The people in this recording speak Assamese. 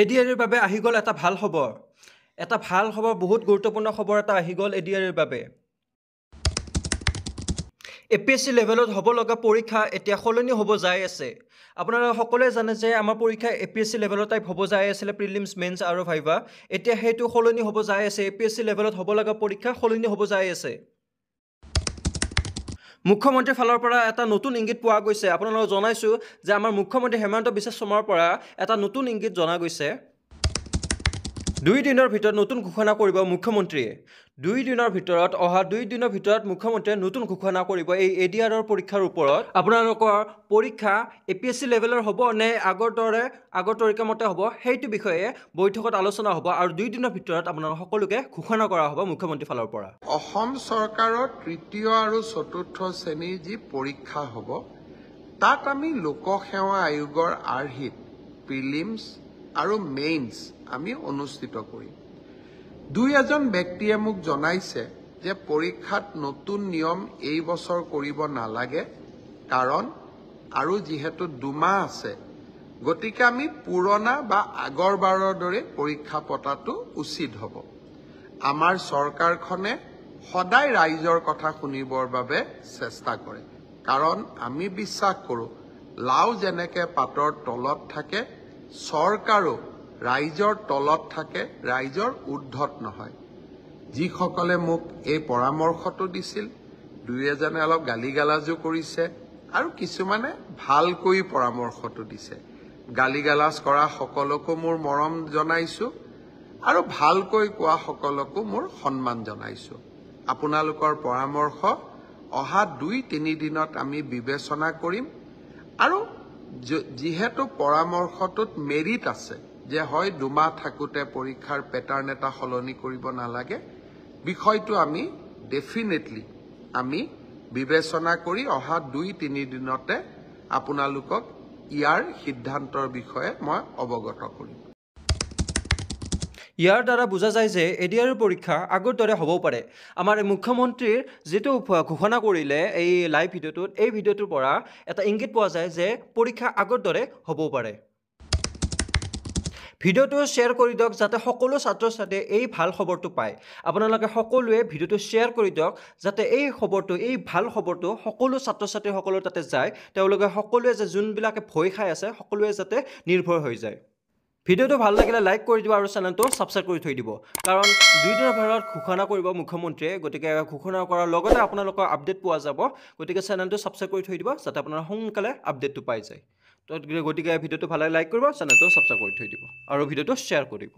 এডিআৰিৰ বাবে আহি গ'ল এটা ভাল খবৰ। বহুত গুৰুত্বপূৰ্ণ খবৰ এটা আহি গ'ল এডিআৰিৰ বাবে। APSC লেভেলত হ'ব লগা পৰীক্ষা এতিয়া সলনি হ'ব যাই আছে। আপোনালোকে সকলোৱে জানে যে আমাৰ পৰীক্ষা APSC লেভেলৰ টাইপ হ'ব যাই আছিলে প্ৰিলিমছ, মেইনছ আৰু ভাইভা। এতিয়া সেইটো সলনি হ'ব যাই আছে। APSC লেভেলত হ'ব লগা পৰীক্ষা সলনি হ'ব যাই আছে। মুখ্যমন্ত্ৰীৰ ফালৰ পৰা এটা নতুন ইংগিত পোৱা গৈছে। আপোনালোকক জনাইছোঁ যে আমাৰ মুখ্যমন্ত্ৰী হেমন্ত বিশ্ব শৰ্মাৰ পৰা এটা নতুন ইংগিত জনা গৈছে। 2 দিনৰ ভিতৰত নতুন ঘোষণা কৰিব মুখ্যমন্ত্ৰীয়ে। 2 দিনৰ ভিতৰত অহা 2 দিনৰ ভিতৰত মুখ্যমন্ত্ৰীয়ে নতুন ঘোষণা কৰিব এই এডিআৰৰ পৰীক্ষাৰ ওপৰত। আপোনালোকৰ পৰীক্ষা APSC লেভেলৰ হ'ব নে আগৰ তৰিকা মতে হ'ব সেইটো বিষয়ে বৈঠকত আলোচনা হ'ব আৰু 2 দিনৰ ভিতৰত আপোনালোক সকলোকে ঘোষণা কৰা হ'ব মুখ্যমন্ত্ৰীৰ ফালৰ পৰা। অসম চৰকাৰৰ তৃতীয় আৰু চতুৰ্থ শ্ৰেণীৰ যি পৰীক্ষা হ'ব তাত আমি লোকসেৱা আয়োগৰ আৰ্হিত প্ৰিলিমছ আৰু মেইনছ আমি অনুষ্ঠিত কৰিম। 2-এজন ব্যক্তিয়ে মোক জনাইছে যে পৰীক্ষাত নতুন নিয়ম এই বছৰ কৰিব নালাগে, কাৰণ আৰু যিহেতু 2 মাহ আছে গতিকে আমি পুৰণা বা আগৰবাৰৰ দৰে পৰীক্ষা পতাটো উচিত হ'ব। আমাৰ চৰকাৰখনে সদায় ৰাইজৰ কথা শুনিবৰ বাবে চেষ্টা কৰে, কাৰণ আমি বিশ্বাস কৰোঁ লাও যেনেকে পাতৰ তলত থাকে চৰকাৰো ৰাইজৰ তলত থাকে, ৰাইজৰ ঊৰ্ধত নহয়। যিসকলে মোক এই পৰামৰ্শটো দিছিল 2-এজনে অলপ গালিগালাজো কৰিছে আৰু কিছুমানে ভালকৈ পৰামৰ্শটো দিছে। গালিগালাজ কৰা সকলকো মোৰ মৰম জনাইছোঁ আৰু ভালকৈ কোৱা সকলকো মোৰ সন্মান জনাইছোঁ। আপোনালোকৰ পৰামৰ্শ অহা 2-3 দিনত আমি বিবেচনা কৰিম আৰু যিহেতু পৰামৰ্শটোত মেৰিট আছে যে হয় 2 মাহ থাকোঁতে পৰীক্ষাৰ পেটাৰ্ণ এটা সলনি কৰিব নালাগে, বিষয়টো আমি ডেফিনেটলি আমি বিবেচনা কৰি অহা 2-3 দিনতে আপোনালোকক ইয়াৰ সিদ্ধান্তৰ বিষয়ে মই অৱগত কৰিম। ইয়াৰ দ্বাৰা বুজা যায় যে এডিআৰিৰ পৰীক্ষা আগৰ দৰে হ'বও পাৰে। আমাৰ মুখ্যমন্ত্ৰীৰ যিটো ঘোষণা কৰিলে এই লাইভ ভিডিঅ'টোত, এই ভিডিঅ'টোৰ পৰা এটা ইংগিত পোৱা যায় যে পৰীক্ষা আগৰ দৰে হ'বও পাৰে। ভিডিঅ'টো শ্বেয়াৰ কৰি দিয়ক যাতে সকলো ছাত্ৰ ছাত্ৰীয়ে এই ভাল খবৰটো পায়। আপোনালোকে সকলোৱে ভিডিঅ'টো শ্বেয়াৰ কৰি দিয়ক যাতে এই ভাল খবৰটো সকলো ছাত্ৰ ছাত্ৰীসকলৰ তাতে যায়। তেওঁলোকে সকলোৱে যে যোনবিলাকে ভয় খাই আছে সকলোৱে যাতে নিৰ্ভৰ হৈ যায়। ভিডিঅ'টো ভাল লাগিলে লাইক কৰি দিব আৰু চেনেলটো ছাবস্ক্ৰাইব কৰি থৈ দিব, কাৰণ 2 দিনৰ ভিতৰত ঘোষণা কৰিব মুখ্যমন্ত্ৰীয়ে। গতিকে ঘোষণা কৰাৰ লগতে আপোনালোকৰ আপডেট পোৱা যাব। গতিকে চেনেলটো ছাবস্ক্ৰাইব কৰি থৈ দিব যাতে আপোনাৰ সোনকালে আপডেটটো পাই যায়। গতিকে ভিডিঅ'টো ভালে লাইক কৰিব, চেনেলটো ছাবস্ক্ৰাইব কৰি থৈ দিব আৰু ভিডিঅ'টো শ্বেয়াৰ কৰিব।